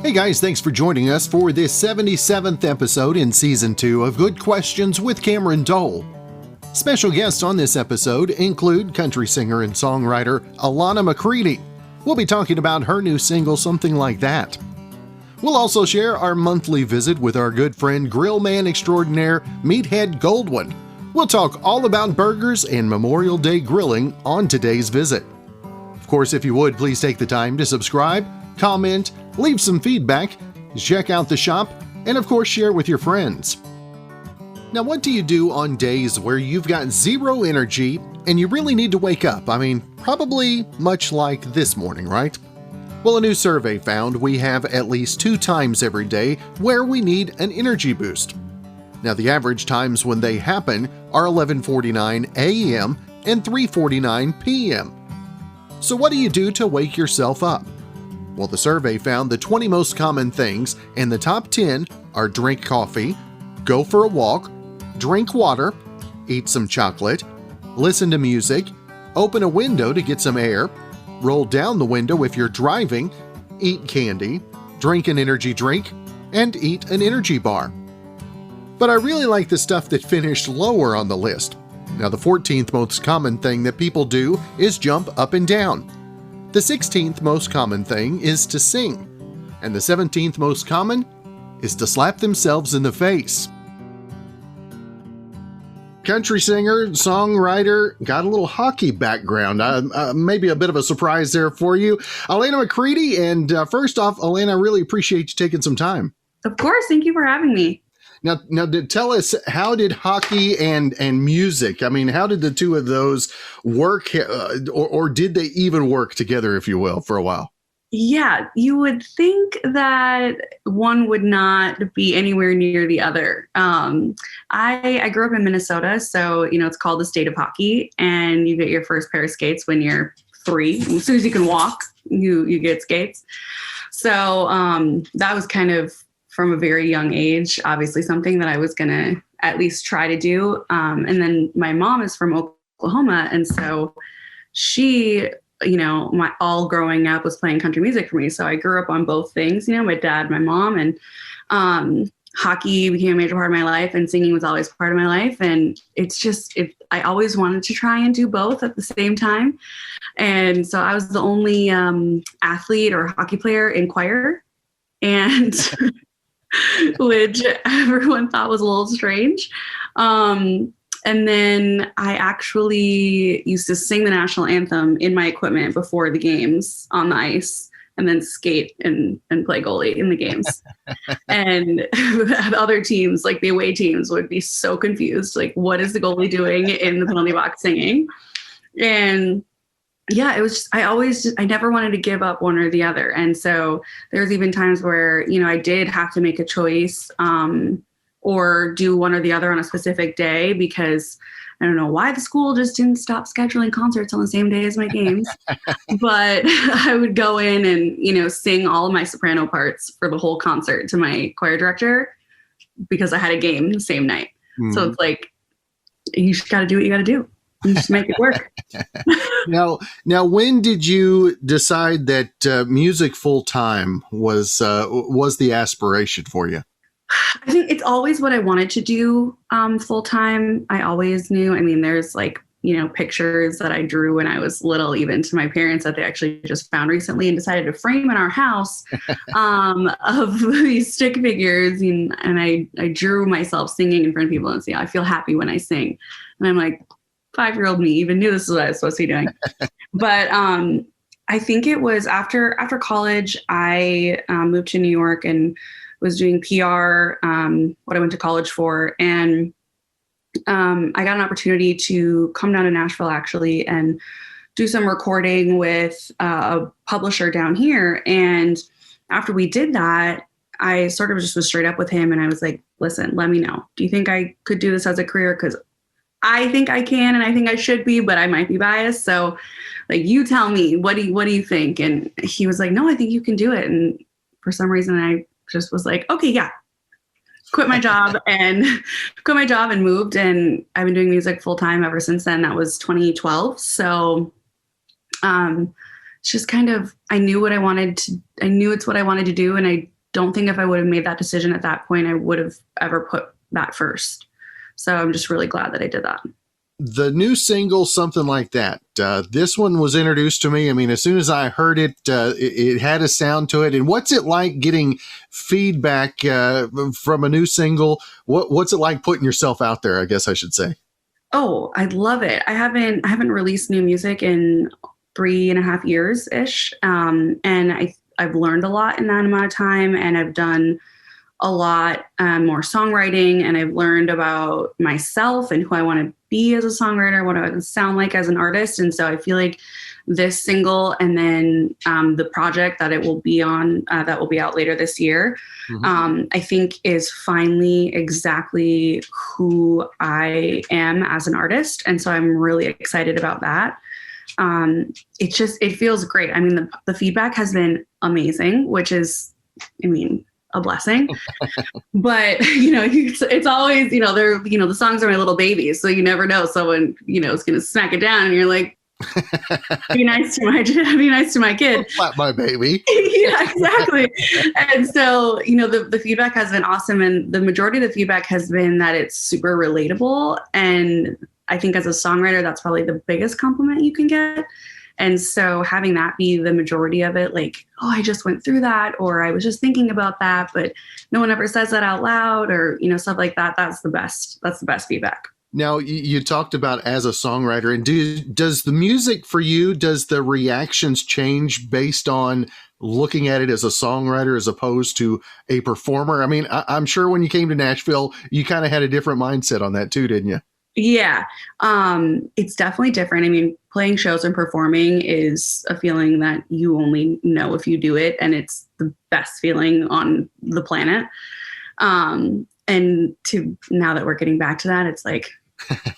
Hey guys, thanks for joining us for this 77th episode in Season 2 of Good Questions with Cameron Dole. Special guests on this episode include country singer and songwriter Alannah McCready. We'll be talking about her new single, Something Like That. We'll also share our monthly visit with our good friend grill man extraordinaire Meathead Goldwyn. We'll talk all about burgers and Memorial Day grilling on today's visit. Of course, if you would, please take the time to subscribe, comment, leave some feedback, check out the shop, and of course share with your friends. Now, what do you do on days where you've got zero energy and you really need to wake up? I mean, probably much like this morning, right? Well, a new survey found we have at least 2 times every day where we need an energy boost. Now, the average times when they happen are 11:49 a.m. and 3:49 p.m. So what do you do to wake yourself up? Well, the survey found the 20 most common things, and the top 10 are drink coffee, go for a walk, drink water, eat some chocolate, listen to music, open a window to get some air, roll down the window if you're driving, eat candy, drink an energy drink, and eat an energy bar. But I really like the stuff that finished lower on the list. Now, the 14th most common thing that people do is jump up and down. The 16th most common thing is to sing, and the 17th most common is to slap themselves in the face. Country singer, songwriter, got a little hockey background. Maybe a bit of a surprise there for you. Alannah McCready, and first off, Alannah, I really appreciate you taking some time. Of course, thank you for having me. Now, tell us, how did hockey and music, I mean, how did the two of those work, or did they even work together, if you will, for a while? Yeah, you would think that one would not be anywhere near the other. I grew up in Minnesota, so, it's called the state of hockey, and you get your first pair of skates when you're 3. As soon as you can walk, you get skates. So that was kind of, from a very young age, obviously something that I was going to at least try to do. And then my mom is from Oklahoma. And so she, my all growing up was playing country music for me. So I grew up on both things, my dad, my mom, and hockey became a major part of my life, and singing was always part of my life. And I always wanted to try and do both at the same time. And so I was the only athlete or hockey player in choir. And which everyone thought was a little strange. And then I actually used to sing the national anthem in my equipment before the games on the ice, and then skate and play goalie in the games. And other teams, like the away teams, would be so confused. Like, what is the goalie doing in the penalty box singing? And yeah, it was just, I never wanted to give up one or the other. And so there's even times where, I did have to make a choice or do one or the other on a specific day, because I don't know why the school just didn't stop scheduling concerts on the same day as my games. But I would go in and, sing all of my soprano parts for the whole concert to my choir director because I had a game the same night. Mm. So it's like, you just got to do what you got to do. Just make it work. Now, when did you decide that music full time was the aspiration for you? I think it's always what I wanted to do full time. I always knew. I mean, there's pictures that I drew when I was little, even to my parents, that they actually just found recently and decided to frame in our house of these stick figures. And I drew myself singing in front of people and say, I feel happy when I sing. And I'm like, 5-year-old me even knew this is what I was supposed to be doing. But I think it was after college, I moved to New York and was doing PR, what I went to college for. And I got an opportunity to come down to Nashville, actually, and do some recording with a publisher down here. And after we did that, I sort of just was straight up with him. And I was like, listen, let me know. Do you think I could do this as a career? Because I think I can, and I think I should be, but I might be biased. So you tell me, what do you think? And he was like, no, I think you can do it. And for some reason, I just was like, okay, yeah. Quit my job and moved. And I've been doing music full time ever since then. That was 2012. So It's just kind of, I knew it's what I wanted to do. And I don't think if I would have made that decision at that point, I would have ever put that first. So I'm just really glad that I did that. The new single, Something Like That, this one was introduced to me. I mean, as soon as I heard it, it had a sound to it. And what's it like getting feedback from a new single? What's it like putting yourself out there, I guess I should say? Oh, I love it. I haven't released new music in 3.5 years ish. And I've learned a lot in that amount of time, and I've done a lot more songwriting, and I've learned about myself and who I want to be as a songwriter, what I want to sound like as an artist. And so I feel like this single and then the project that it will be on, that will be out later this year, I think is finally exactly who I am as an artist. And so I'm really excited about that. It feels great. I mean, the feedback has been amazing, which is, a blessing. But it's always, the songs are my little babies, so you never know, someone is going to smack it down, and you're like, be nice to my kid. Slap my baby. Yeah, exactly. And so the feedback has been awesome, and the majority of the feedback has been that it's super relatable. And I think as a songwriter, that's probably the biggest compliment you can get. And so having that be the majority of it, like, oh, I just went through that, or I was just thinking about that, but no one ever says that out loud, or, stuff like that. That's the best feedback. Now, you talked about as a songwriter, and does the music for you, does the reactions change based on looking at it as a songwriter as opposed to a performer? I mean, I'm sure when you came to Nashville, you kind of had a different mindset on that too, didn't you? Yeah, it's definitely different. I mean, playing shows and performing is a feeling that you only know if you do it, and it's the best feeling on the planet. And now that we're getting back to that, it's like,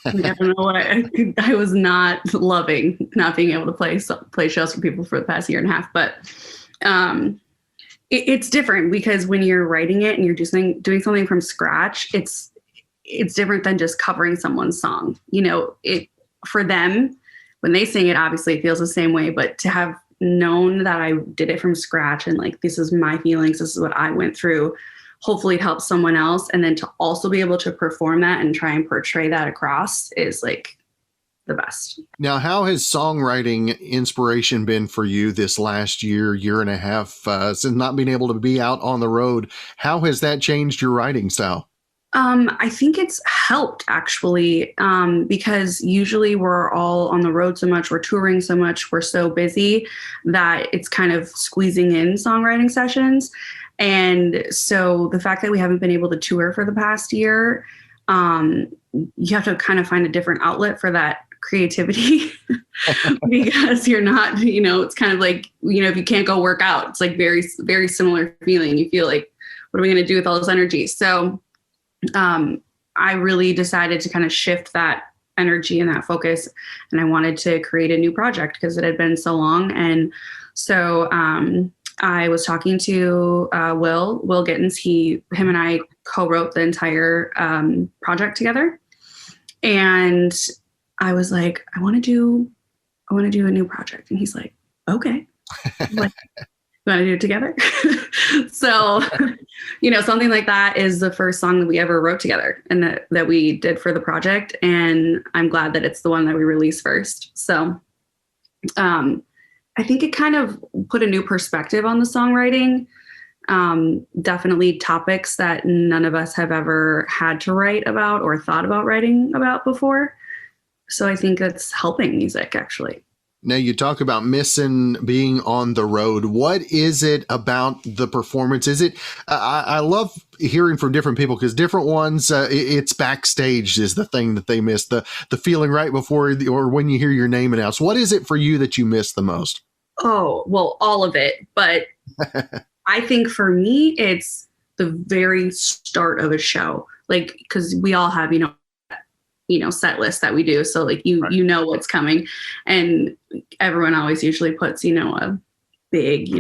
I don't know what I was not loving not being able to play shows for people for the past 1.5 years, but it's different because when you're writing it and you're doing something from scratch, it's different than just covering someone's song. For them, when they sing it, obviously it feels the same way, but to have known that I did it from scratch and like, this is my feelings, this is what I went through, hopefully it helps someone else. And then to also be able to perform that and try and portray that across is like the best. Now, how has songwriting inspiration been for you this last year and a half, since not being able to be out on the road? How has that changed your writing style? I think it's helped actually, because usually we're all on the road so much, we're touring so much, we're so busy that it's kind of squeezing in songwriting sessions. And so the fact that we haven't been able to tour for the past year, you have to kind of find a different outlet for that creativity because you're not, it's kind of like, if you can't go work out, it's like very, very similar feeling. You feel like, what are we going to do with all this energy? So I really decided to kind of shift that energy and that focus, and I wanted to create a new project because it had been so long. And so I was talking to Will Gittins. Him and I co-wrote the entire project together, and I was like, I want to do a new project, and he's like, okay. I'm like, you want to do it together? So, something like that is the first song that we ever wrote together and that we did for the project. And I'm glad that it's the one that we released first. So I think it kind of put a new perspective on the songwriting. Definitely topics that none of us have ever had to write about or thought about writing about before. So I think that's helping music, actually. Now, you talk about missing being on the road. What is it about the performance? Is it, I love hearing from different people because different ones, it's backstage is the thing that they miss, the feeling right before or when you hear your name announced. What is it for you that you miss the most? Oh, well, all of it. But I think for me, it's the very start of a show. Like, because we all have, set list that we do. So like, you know what's coming, and everyone always usually puts, a big,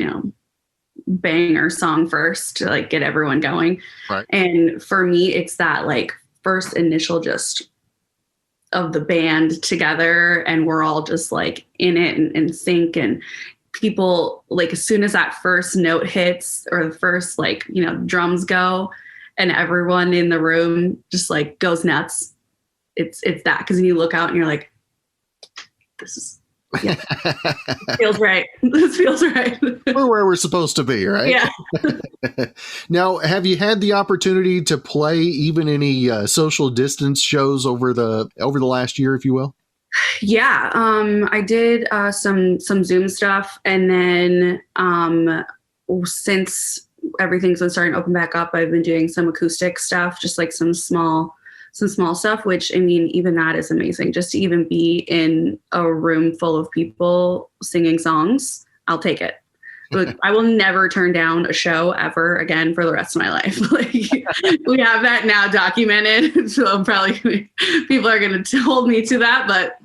banger song first to like get everyone going. Right. And for me, it's that like first initial just of the band together, and we're all just like in it and in sync, and people, like, as soon as that first note hits or the first, like, drums go, and everyone in the room just like goes nuts. It's that, because you look out and you're like, this is, yeah, feels right. This feels right. We're where we're supposed to be, right? Yeah. Now, have you had the opportunity to play even any social distance shows over the last year, if you will? Yeah, I did some Zoom stuff, and then since everything's been starting to open back up, I've been doing some acoustic stuff, just like some small stuff, which, I mean, even that is amazing. Just to even be in a room full of people singing songs, I'll take it. But I will never turn down a show ever again for the rest of my life. Like, we have that now documented, so I'm probably, people are going to hold me to that. But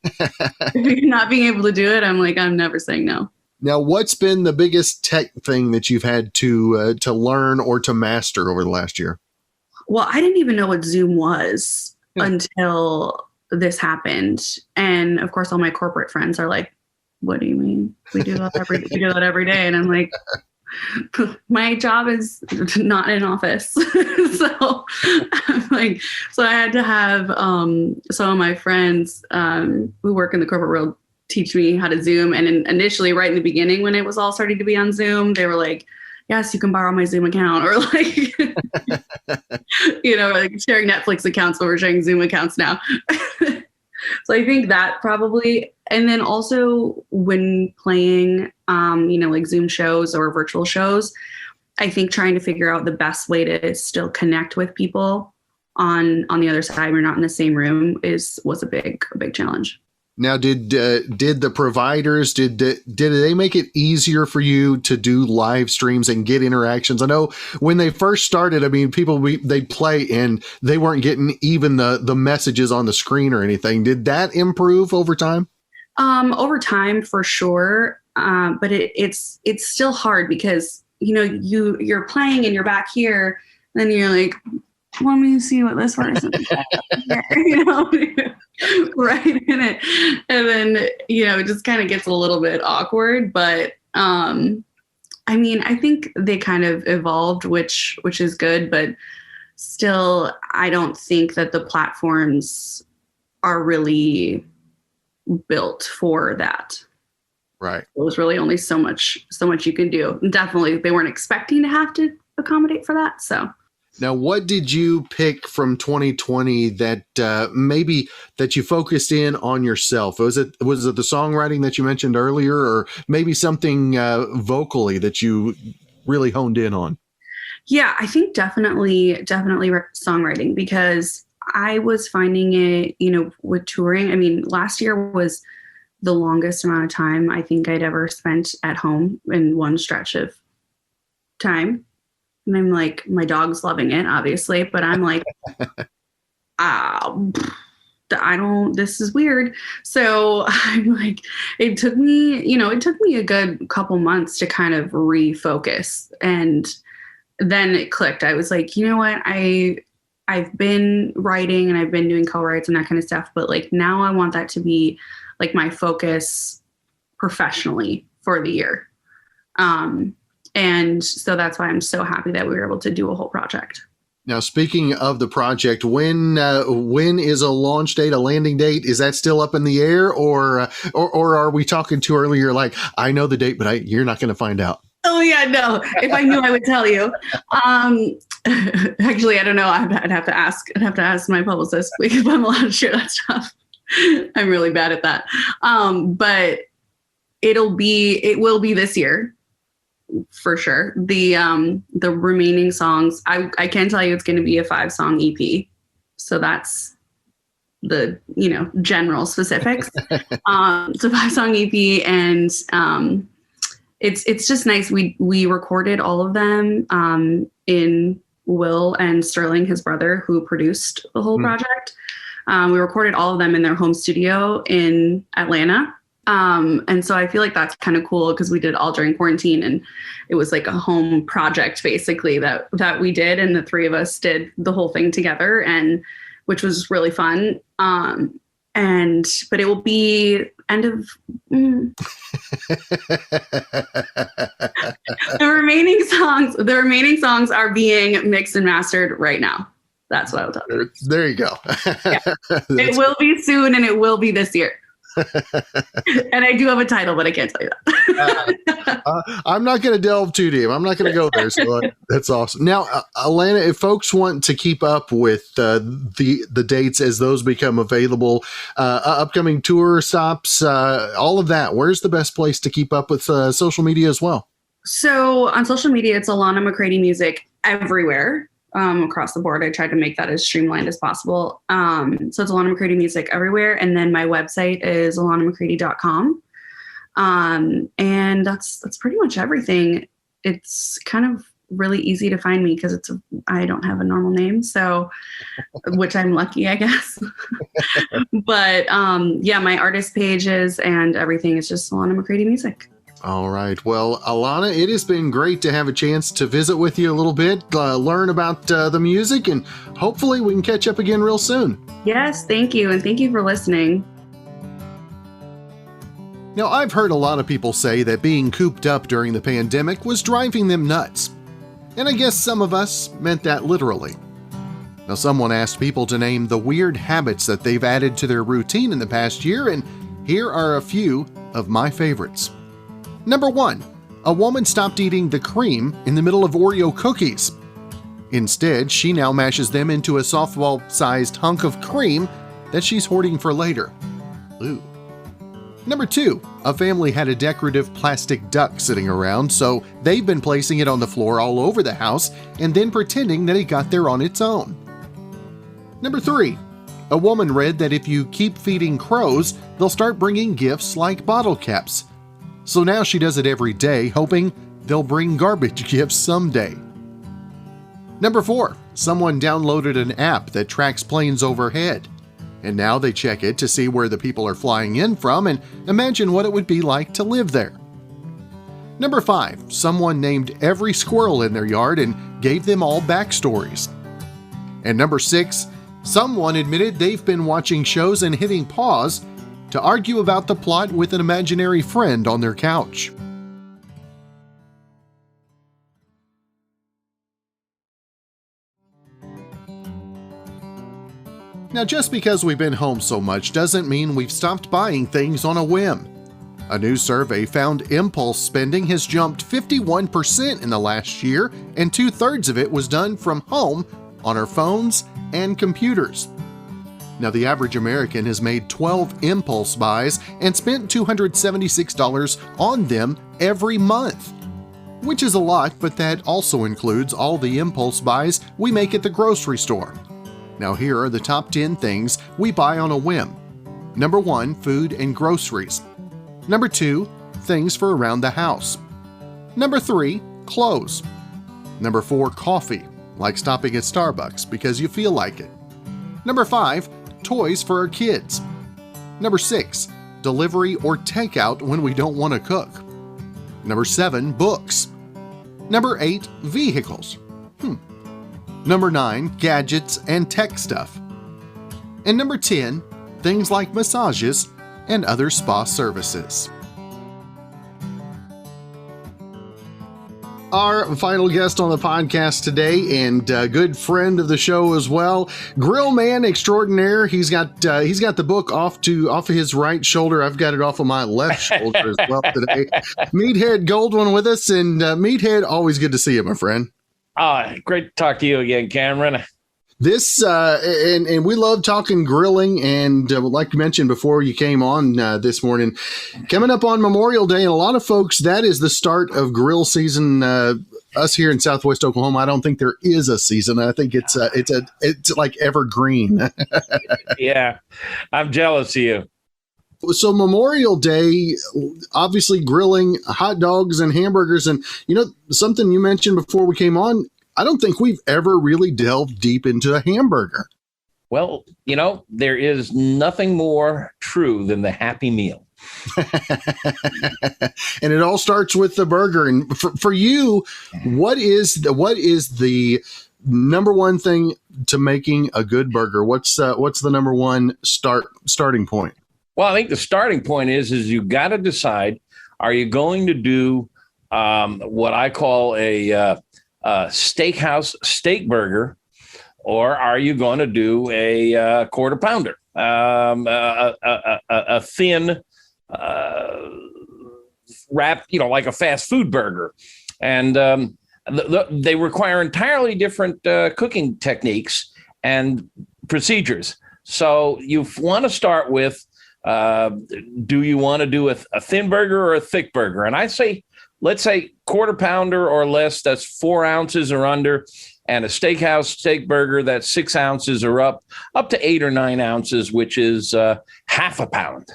not being able to do it, I'm like, I'm never saying no. Now, what's been the biggest tech thing that you've had to learn or to master over the last year? Well, I didn't even know what Zoom was until this happened, and of course, all my corporate friends are like, what do you mean? We do that every day. And I'm like, my job is not in office. So I'm like, so I had to have some of my friends who work in the corporate world teach me how to Zoom. And initially, right in the beginning, when it was all starting to be on Zoom, they were like, yes, you can borrow my Zoom account, or like, like sharing Netflix accounts, but we're sharing Zoom accounts now. So I think that probably, and then also when playing, like Zoom shows or virtual shows, I think trying to figure out the best way to still connect with people on the other side, we're not in the same room, was a big challenge. Now, did the providers, did they make it easier for you to do live streams and get interactions? I know when they first started, I mean, they'd play and they weren't getting even the messages on the screen or anything. Did that improve over time? Over time, for sure. But it's still hard because, you're playing and you're back here, and then you're like, let me see what this person right in it. And then, it just kind of gets a little bit awkward. But I mean, I think they kind of evolved, which is good. But still, I don't think that the platforms are really built for that. Right. It was really only so much you can do. Definitely, they weren't expecting to have to accommodate for that. So. Now, what did you pick from 2020 that maybe that you focused in on yourself? Was it the songwriting that you mentioned earlier, or maybe something vocally that you really honed in on? Yeah, I think definitely songwriting, because I was finding it, with touring. I mean, last year was the longest amount of time I think I'd ever spent at home in one stretch of time. And I'm like, my dog's loving it, obviously, but I'm like, this is weird. So I'm like, it took me a good couple months to kind of refocus. And then it clicked. I was like, you know what? I've been writing and I've been doing co-writes and that kind of stuff, but like now I want that to be like my focus professionally for the year. And so that's why I'm so happy that we were able to do a whole project. Now, speaking of the project, when is a launch date, a landing date? Is that still up in the air, or are we talking too early? You're like, I know the date, but you're not going to find out. Oh yeah, no. If I knew, I would tell you. Actually, I don't know. I'd have to ask my publicist if I'm allowed to share that stuff. I'm really bad at that. But it will be this year. For sure. The remaining songs, I can tell you it's going to be a 5-song EP. So that's the, general specifics. It's a 5-song EP, and it's just nice. We recorded all of them in Will and Sterling, his brother, who produced the whole project. We recorded all of them in their home studio in Atlanta. And so I feel like that's kind of cool because we did all during quarantine, and it was like a home project basically that we did. And the three of us did the whole thing together, and which was really fun. but it will be end of the remaining songs are being mixed and mastered right now. That's what I will tell you. There you go. Yeah. It will be soon, and it will be this year. And I do have a title, but I can't tell you that. I'm not going to delve too deep. I'm not going to go there. So that's awesome. Now, Alannah, if folks want to keep up with the dates as those become available, upcoming tour stops, all of that, where's the best place to keep up with social media as well? So on social media, it's Alannah McCready Music everywhere. Across the board. I tried to make that as streamlined as possible. So it's Alannah McCready Music everywhere. And then my website is alannahmccready.com. And that's pretty much everything. It's kind of really easy to find me because I don't have a normal name. So, which I'm lucky, I guess. But my artist pages and everything is just Alannah McCready Music. All right. Well, Alannah, it has been great to have a chance to visit with you a little bit, learn about the music, and hopefully we can catch up again real soon. Yes, thank you. And thank you for listening. Now, I've heard a lot of people say that being cooped up during the pandemic was driving them nuts. And I guess some of us meant that literally. Now, someone asked people to name the weird habits that they've added to their routine in the past year, and here are a few of my favorites. Number 1, a woman stopped eating the cream in the middle of Oreo cookies. Instead, she now mashes them into a softball-sized hunk of cream that she's hoarding for later. Ooh. Number 2, a family had a decorative plastic duck sitting around, so they've been placing it on the floor all over the house and then pretending that it got there on its own. Number 3, a woman read that if you keep feeding crows, they'll start bringing gifts like bottle caps. So now she does it every day, hoping they'll bring garbage gifts someday. Number 4, someone downloaded an app that tracks planes overhead. And now they check it to see where the people are flying in from and imagine what it would be like to live there. Number 5, someone named every squirrel in their yard and gave them all backstories. And number 6, someone admitted they've been watching shows and hitting pause to argue about the plot with an imaginary friend on their couch. Now, just because we've been home so much doesn't mean we've stopped buying things on a whim. A new survey found impulse spending has jumped 51% in the last year, and 2/3 of it was done from home on our phones and computers. Now, the average American has made 12 impulse buys and spent $276 on them every month, which is a lot, but that also includes all the impulse buys we make at the grocery store. Now, here are the top 10 things we buy on a whim. Number 1, food and groceries. Number 2, things for around the house. Number 3, clothes. Number 4, coffee, like stopping at Starbucks because you feel like it. Number 5, toys for our kids. Number 6, delivery or takeout when we don't want to cook. Number 7, books. Number 8, vehicles. Number 9, gadgets and tech stuff. And number 10, things like massages and other spa services. Our final guest on the podcast today, and a good friend of the show as well, grill man extraordinaire. He's got the book off of his right shoulder. I've got it off of my left shoulder as well today. Meathead Goldwyn with us, and Meathead, always good to see you, my friend. Great to talk to you again, Cameron. This and we love talking grilling, and like you mentioned before you came on this morning, coming up on Memorial Day, and a lot of folks, that is the start of grill season. Us here in Southwest Oklahoma, I don't think there is a season. I think it's like evergreen. Yeah, I'm jealous of you. So Memorial Day, obviously grilling, hot dogs and hamburgers, and something you mentioned before we came on. I don't think we've ever really delved deep into a hamburger. Well, there is nothing more true than the Happy Meal. And it all starts with the burger. And for you, what is the number one thing to making a good burger? What's the number one starting point? Well, I think the starting point is you got to decide, are you going to do what I call a steakhouse steak burger, or are you going to do a quarter pounder, a thin wrap, like a fast food burger? And they require entirely different cooking techniques and procedures. So you want to start with, do you want to do a thin burger or a thick burger? And I say, let's say quarter pounder or less, that's 4 ounces or under, and a steakhouse steak burger, that's 6 ounces or up to 8 or 9 ounces, which is half a pound.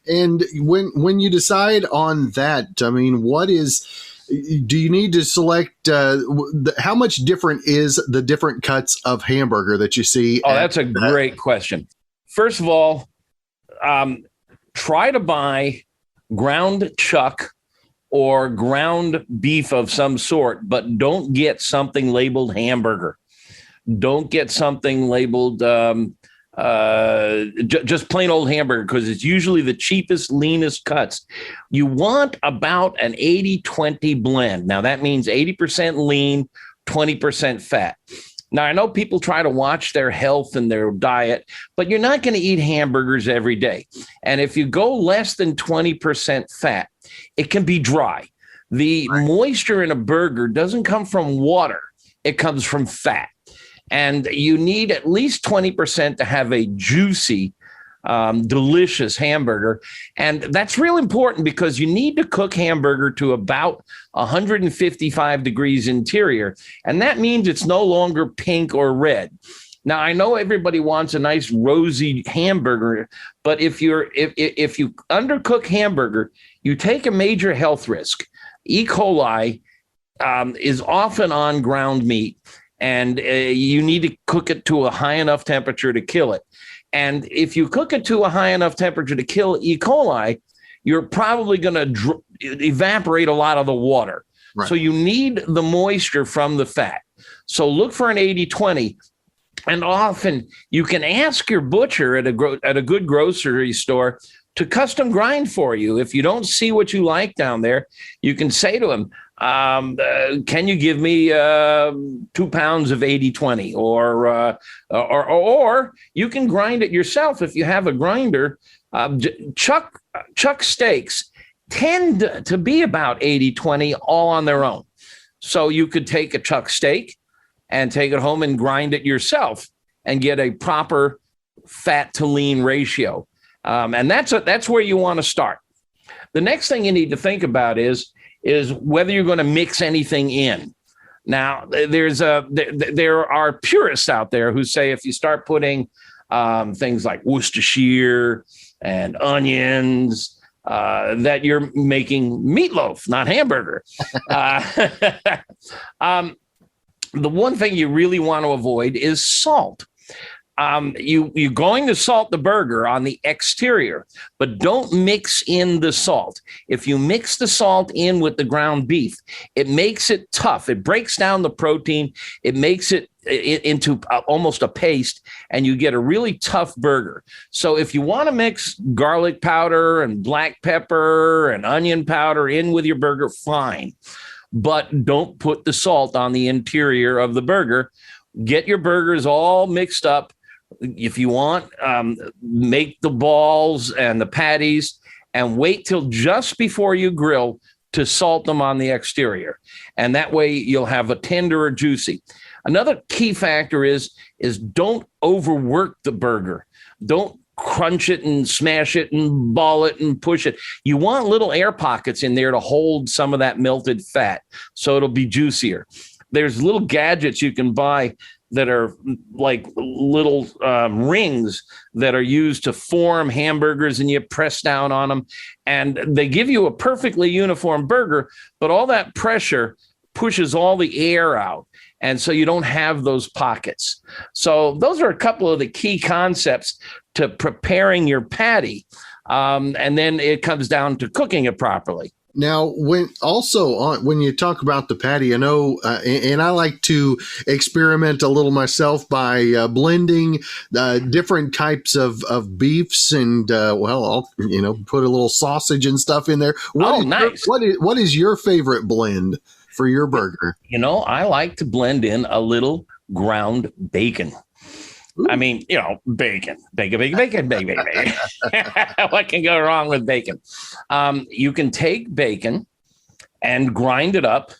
And when you decide on that, I mean, do you need to select how much different is the different cuts of hamburger that you see? Oh, that's a great question. First of all, try to buy ground chuck or ground beef of some sort, but don't get something labeled hamburger. Don't get something labeled just plain old hamburger, because it's usually the cheapest, leanest cuts. You want about an 80-20 blend. Now, that means 80% lean, 20% fat. Now, I know people try to watch their health and their diet, but you're not going to eat hamburgers every day. And if you go less than 20% fat, it can be dry. The moisture in a burger doesn't come from water. It comes from fat. And you need at least 20% to have a juicy, delicious hamburger. And that's real important, because you need to cook hamburger to about 155 degrees interior. And that means it's no longer pink or red. Now, I know everybody wants a nice rosy hamburger, but if you undercook hamburger, you take a major health risk. E. coli is often on ground meat, and you need to cook it to a high enough temperature to kill it. And if you cook it to a high enough temperature to kill E. coli, you're probably going to evaporate a lot of the water. Right. So you need the moisture from the fat. So look for an 80-20. And often you can ask your butcher at a good grocery store to custom grind for you. If you don't see what you like down there, you can say to him, can you give me 2 pounds of 80-20? Or you can grind it yourself if you have a grinder. Chuck steaks tend to be about 80-20 all on their own. So you could take a chuck steak and take it home and grind it yourself and get a proper fat to lean ratio. And that's where you want to start. The next thing you need to think about is whether you're going to mix anything in. Now, there are purists out there who say if you start putting things like Worcestershire and onions, that you're making meatloaf, not hamburger. The one thing you really want to avoid is salt. You're going to salt the burger on the exterior, but don't mix in the salt. If you mix the salt in with the ground beef, it makes it tough. It breaks down the protein. It makes it into almost a paste, and you get a really tough burger. So if you want to mix garlic powder and black pepper and onion powder in with your burger, fine. But don't put the salt on the interior of the burger. Get your burgers all mixed up. If you want, make the balls and the patties and wait till just before you grill to salt them on the exterior. And that way you'll have a tender or juicy. Another key factor is don't overwork the burger. Don't crunch it and smash it and ball it and push it. You want little air pockets in there to hold some of that melted fat so it'll be juicier. There's little gadgets you can buy that are like little rings that are used to form hamburgers, and you press down on them and they give you a perfectly uniform burger, but all that pressure pushes all the air out. And so you don't have those pockets. So those are a couple of the key concepts to preparing your patty. And then it comes down to cooking it properly. Now, when you talk about the patty, I know, and I like to experiment a little myself by blending different types of beefs, and I'll put a little sausage and stuff in there. Nice. What is your favorite blend for your burger? I like to blend in a little ground bacon. Ooh. I mean, bacon. What can go wrong with bacon? You can take bacon and grind it up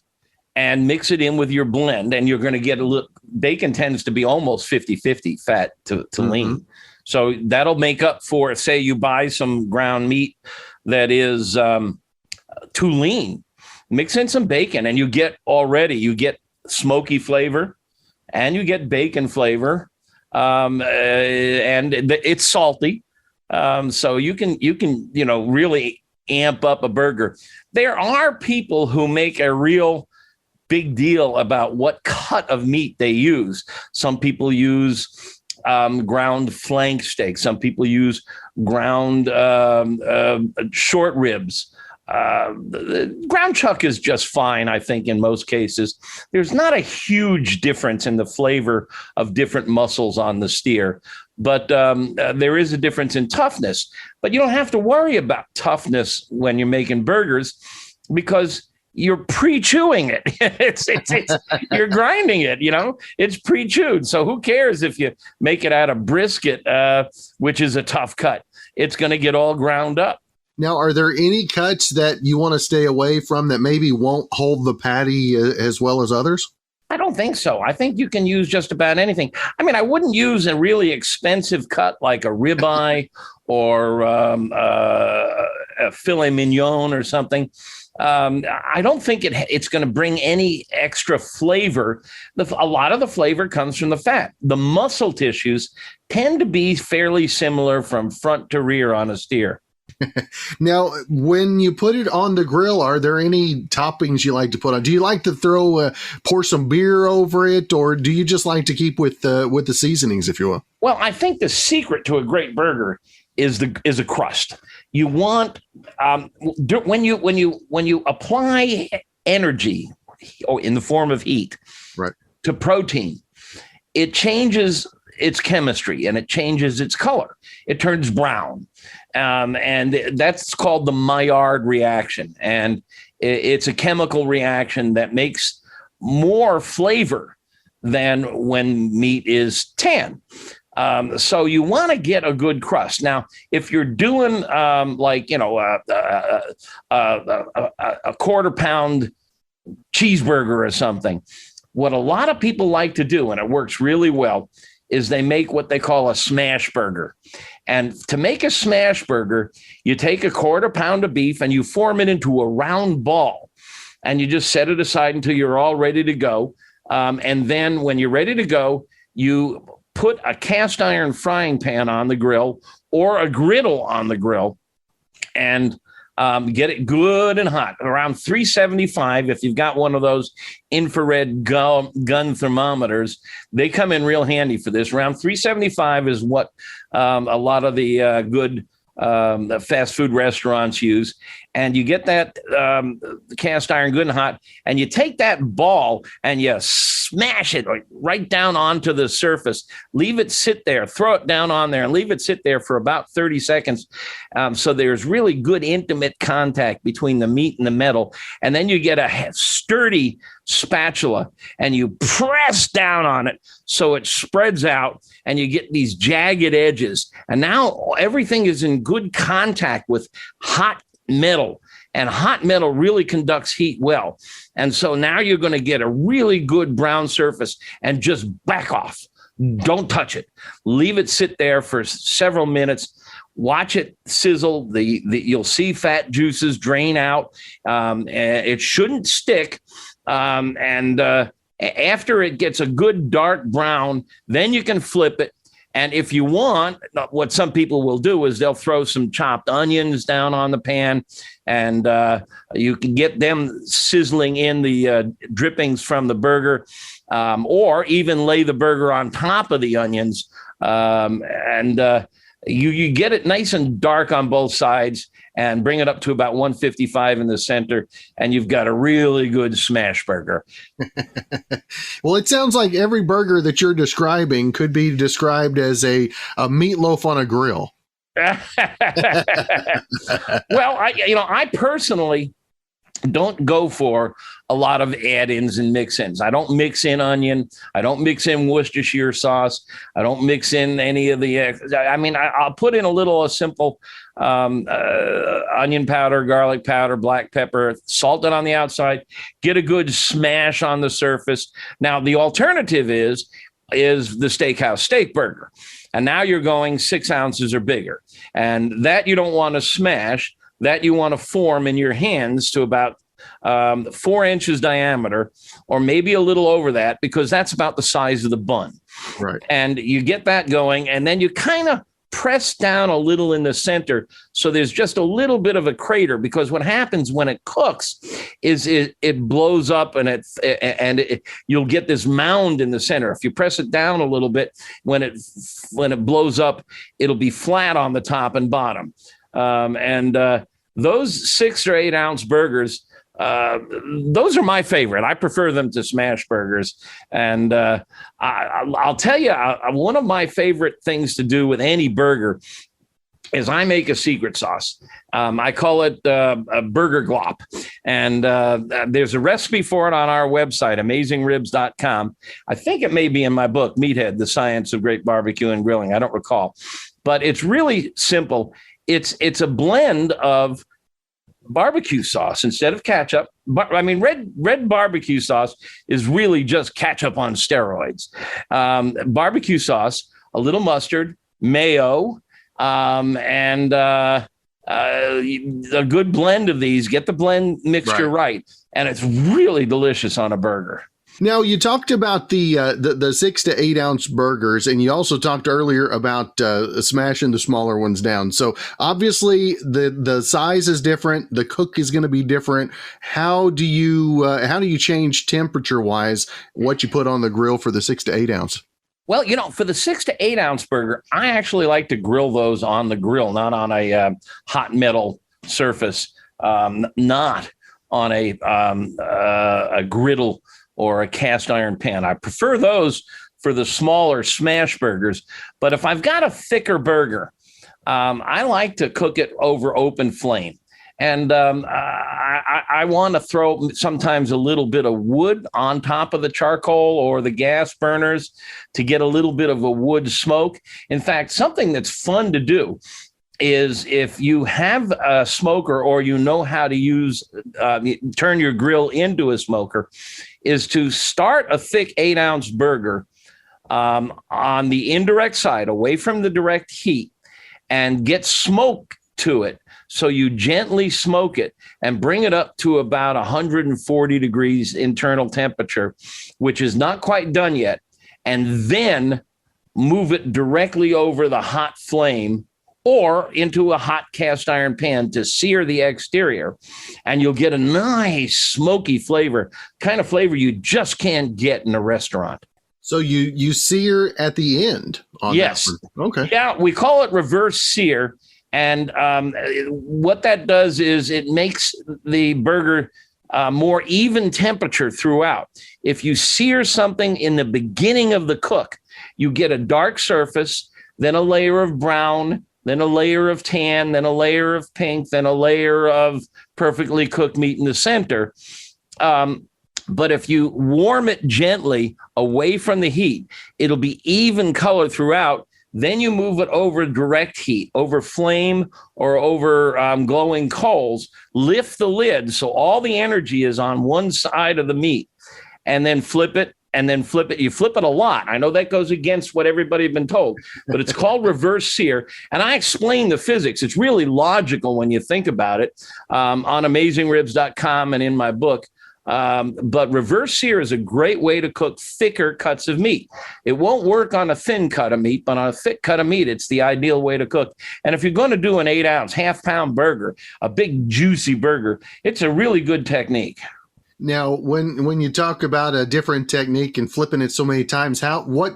and mix it in with your blend, and you're going to get bacon tends to be almost 50-50 fat to lean. So that'll make up for, say you buy some ground meat that is too lean, mix in some bacon and you get smoky flavor and you get bacon flavor. And it's salty. So you can really amp up a burger. There are people who make a real big deal about what cut of meat they use. Some people use ground flank steak. Some people use ground short ribs. The ground chuck is just fine, I think, in most cases. There's not a huge difference in the flavor of different muscles on the steer, but there is a difference in toughness. But you don't have to worry about toughness when you're making burgers because you're pre-chewing it. It's you're grinding it, it's pre-chewed. So who cares if you make it out of brisket, which is a tough cut? It's going to get all ground up. Now, are there any cuts that you want to stay away from that maybe won't hold the patty as well as others? I don't think so. I think you can use just about anything. I mean, I wouldn't use a really expensive cut like a ribeye or a filet mignon or something. I don't think it's going to bring any extra flavor. A lot of the flavor comes from the fat. The muscle tissues tend to be fairly similar from front to rear on a steer. Now, when you put it on the grill, are there any toppings you like to put on? Do you like to pour some beer over it, or do you just like to keep with the seasonings, if you will? Well, I think the secret to a great burger is a crust. You want when you apply energy, or in the form of heat, right, to protein, it changes its chemistry and it changes its color. It turns brown. And that's called the Maillard reaction. And it's a chemical reaction that makes more flavor than when meat is tan. So you want to get a good crust. Now, if you're doing a quarter pound cheeseburger or something, what a lot of people like to do, and it works really well, is they make what they call a smash burger. And to make a smash burger, you take a quarter pound of beef and you form it into a round ball. And you just set it aside until you're all ready to go. And then when you're ready to go, you put a cast iron frying pan on the grill or a griddle on the grill and get it good and hot, around 375. If you've got one of those infrared gun thermometers, they come in real handy for this. Around 375 is what a lot of the good fast food restaurants use. And you get that cast iron good and hot, and you take that ball and you smash it right down onto the surface. Leave it sit there, throw it down on there, and leave it sit there for about 30 seconds. So there's really good intimate contact between the meat and the metal. And then you get a sturdy spatula and you press down on it so it spreads out and you get these jagged edges. And now everything is in good contact with hot metal, and hot metal really conducts heat well. And so now you're going to get a really good brown surface, and just back off. Don't touch it. Leave it sit there for several minutes. Watch it sizzle. You'll see fat juices drain out. It shouldn't stick. After it gets a good dark brown, then you can flip it. And if you want, what some people will do is they'll throw some chopped onions down on the pan, and you can get them sizzling in the drippings from the burger, or even lay the burger on top of the onions. You get it nice and dark on both sides and bring it up to about 155 in the center, and you've got a really good smash burger. Well, it sounds like every burger that you're describing could be described as a meatloaf on a grill. Well, I personally don't go for a lot of add-ins and mix-ins. I don't mix in onion. I don't mix in Worcestershire sauce. I don't mix in any of the. I'll put in a simple onion powder, garlic powder, black pepper, salt it on the outside. Get a good smash on the surface. Now, the alternative is the steakhouse steak burger. And now you're going 6 ounces or bigger. And that you don't want to smash, that you want to form in your hands to about 4 inches diameter, or maybe a little over that, because that's about the size of the bun. Right. And you get that going, and then you kind of press down a little in the center, so there's just a little bit of a crater, because what happens when it cooks is it blows up, and you'll get this mound in the center. If you press it down a little bit, when it blows up, it'll be flat on the top and bottom. Those 6 or 8 ounce burgers, those are my favorite. I prefer them to smash burgers. And I'll tell you, one of my favorite things to do with any burger is I make a secret sauce. I call it a burger glop. And there's a recipe for it on our website, AmazingRibs.com. I think it may be in my book, Meathead, The Science of Great Barbecue and Grilling. I don't recall. But it's really simple. It's a blend of barbecue sauce instead of ketchup. Red barbecue sauce is really just ketchup on steroids. Barbecue sauce, a little mustard, mayo, and a good blend of these. Get the blend mixture right, and it's really delicious on a burger. Now, you talked about the 6 to 8 ounce burgers, and you also talked earlier about smashing the smaller ones down. So obviously the size is different. The cook is going to be different. How do you change temperature wise what you put on the grill for the 6 to 8 ounce? Well, for the 6 to 8 ounce burger, I actually like to grill those on the grill, not on a hot metal surface, not on a griddle or a cast iron pan. I prefer those for the smaller smash burgers. But if I've got a thicker burger, I like to cook it over open flame. And I want to throw sometimes a little bit of wood on top of the charcoal or the gas burners to get a little bit of a wood smoke. In fact, something that's fun to do is if you have a smoker, or how to turn your grill into a smoker, is to start a thick 8 ounce burger on the indirect side, away from the direct heat, and get smoke to it. So you gently smoke it and bring it up to about 140 degrees internal temperature, which is not quite done yet, and then move it directly over the hot flame or into a hot cast iron pan to sear the exterior. And you'll get a nice smoky flavor, kind of flavor you just can't get in a restaurant. So you sear at the end on yes. that? Okay. Yeah, we call it reverse sear. And what that does is it makes the burger more even temperature throughout. If you sear something in the beginning of the cook, you get a dark surface, then a layer of brown, then a layer of tan, then a layer of pink, then a layer of perfectly cooked meat in the center. But if you warm it gently away from the heat, it'll be even color throughout. Then you move it over direct heat, over flame or over glowing coals. Lift the lid so all the energy is on one side of the meat, and then flip it. And then flip it. You flip it a lot. I know that goes against what everybody's been told, but it's called reverse sear. And I explain the physics. It's really logical when you think about it on AmazingRibs.com and in my book. But reverse sear is a great way to cook thicker cuts of meat. It won't work on a thin cut of meat, but on a thick cut of meat, it's the ideal way to cook. And if you're going to do an 8 ounce, half-pound burger, a big juicy burger, it's a really good technique. Now, when you talk about a different technique and flipping it so many times, what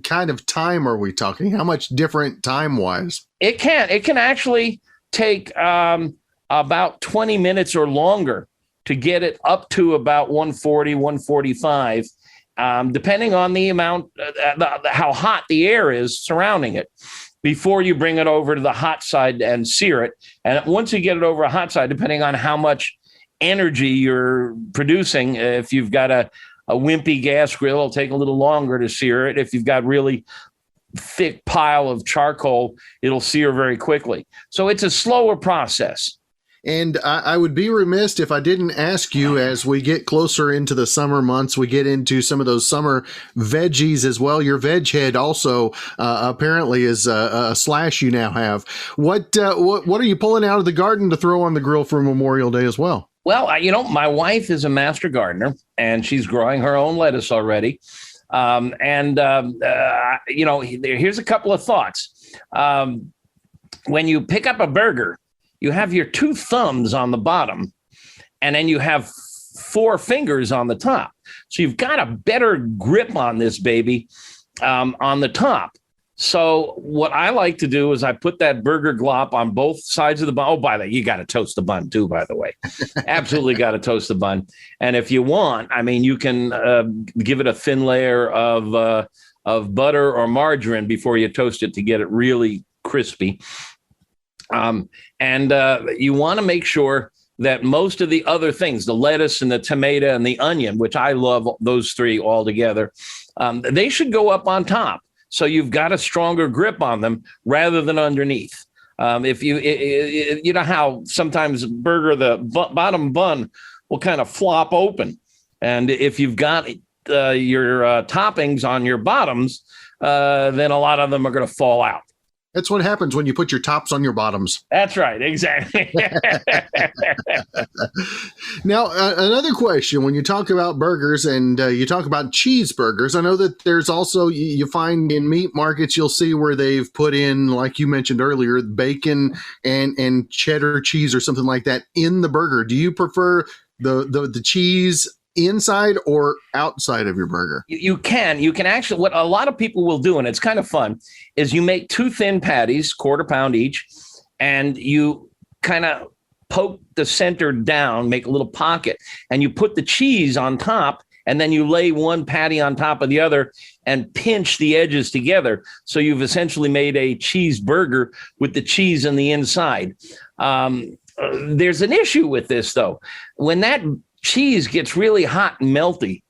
kind of time are we talking? How much different time-wise? It can actually take about 20 minutes or longer to get it up to about 140, 145, depending on the amount, how hot the air is surrounding it, before you bring it over to the hot side and sear it. And once you get it over a hot side, depending on how much energy you're producing, if you've got a wimpy gas grill, it'll take a little longer to sear it. If you've got really thick pile of charcoal, it'll sear very quickly. So it's a slower process. And I would be remiss if I didn't ask you, as we get closer into the summer months, we get into some of those summer veggies as well. Your veg head also apparently is a slash you now have. What are you pulling out of the garden to throw on the grill for Memorial Day as well? Well, my wife is a master gardener, and she's growing her own lettuce already. Here's a couple of thoughts. When you pick up a burger, you have your two thumbs on the bottom, and then you have four fingers on the top. So you've got a better grip on this baby on the top. So what I like to do is I put that burger glop on both sides of the bun. Oh, by the way, you got to toast the bun too, by the way. Absolutely got to toast the bun. And if you want, you can give it a thin layer of butter or margarine before you toast it to get it really crispy. You want to make sure that most of the other things, the lettuce and the tomato and the onion, which I love those three all together, they should go up on top. So you've got a stronger grip on them rather than underneath. If you know how sometimes the bottom bun will kind of flop open. And if you've got your toppings on your bottoms, then a lot of them are going to fall out. That's what happens when you put your tops on your bottoms. That's right. Exactly. Now, another question. When you talk about burgers and you talk about cheeseburgers, I know that there's also, you find in meat markets, you'll see where they've put in, like you mentioned earlier, bacon and cheddar cheese or something like that in the burger. Do you prefer the cheese inside or outside of your burger? You can actually, what a lot of people will do, and it's kind of fun, is you make two thin patties, quarter pound each, and you kind of poke the center down, make a little pocket, and you put the cheese on top, and then you lay one patty on top of the other and pinch the edges together. So you've essentially made a cheeseburger with the cheese on the inside. There's an issue with this, though. When that cheese gets really hot and melty,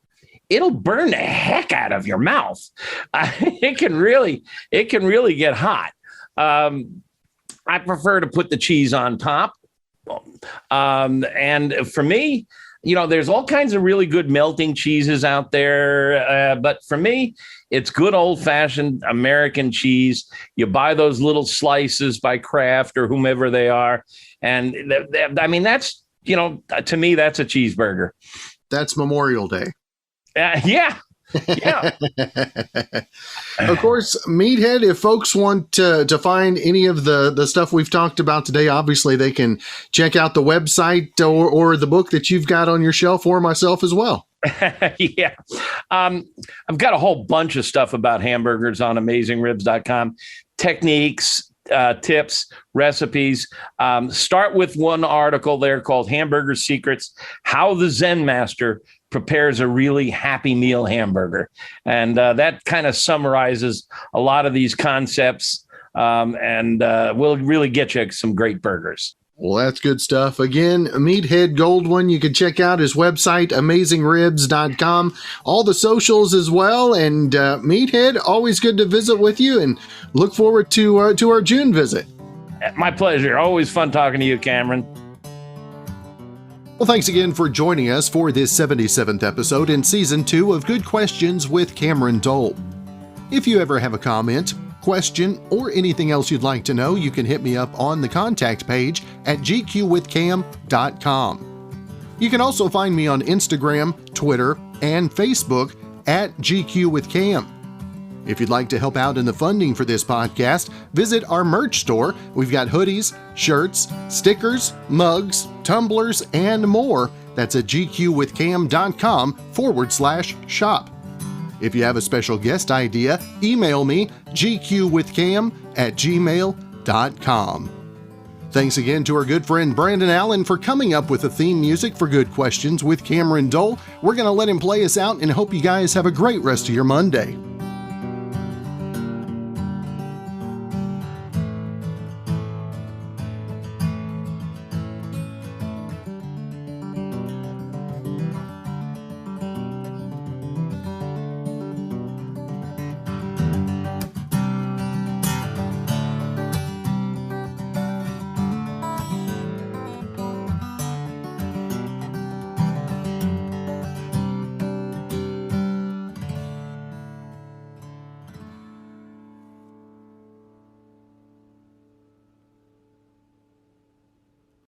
it'll burn the heck out of your mouth. It can really get hot. I prefer to put the cheese on top. And for me, there's all kinds of really good melting cheeses out there. But for me, it's good old fashioned American cheese. You buy those little slices by Kraft or whomever they are. And that's, to me, that's a cheeseburger. That's Memorial Day. Yeah. Of course, Meathead, if folks want to find any of the stuff we've talked about today, obviously they can check out the website or the book that you've got on your shelf, or myself as well. Yeah. I've got a whole bunch of stuff about hamburgers on AmazingRibs.com. Techniques, tips, recipes. Start with one article there called Hamburger Secrets: How the Zen Master Prepares a Really Happy Meal Hamburger. And that kind of summarizes a lot of these concepts and will really get you some great burgers. Well, that's good stuff. Again, Meathead Goldwyn. You can check out his website, AmazingRibs.com, all the socials as well. And Meathead, always good to visit with you, and look forward to our June visit. My pleasure. Always fun talking to you, Cameron. Well, thanks again for joining us for this 77th episode in Season 2 of Good Questions with Cameron Dole. If you ever have a comment, question, or anything else you'd like to know, you can hit me up on the contact page at gqwithcam.com. You can also find me on Instagram, Twitter, and Facebook at gqwithcam. If you'd like to help out in the funding for this podcast, visit our merch store. We've got hoodies, shirts, stickers, mugs, tumblers, and more. That's at gqwithcam.com/shop. If you have a special guest idea, email me, gqwithcam@gmail.com. Thanks again to our good friend Brandon Allen for coming up with the theme music for Good Questions with Cameron Dole. We're going to let him play us out and hope you guys have a great rest of your Monday.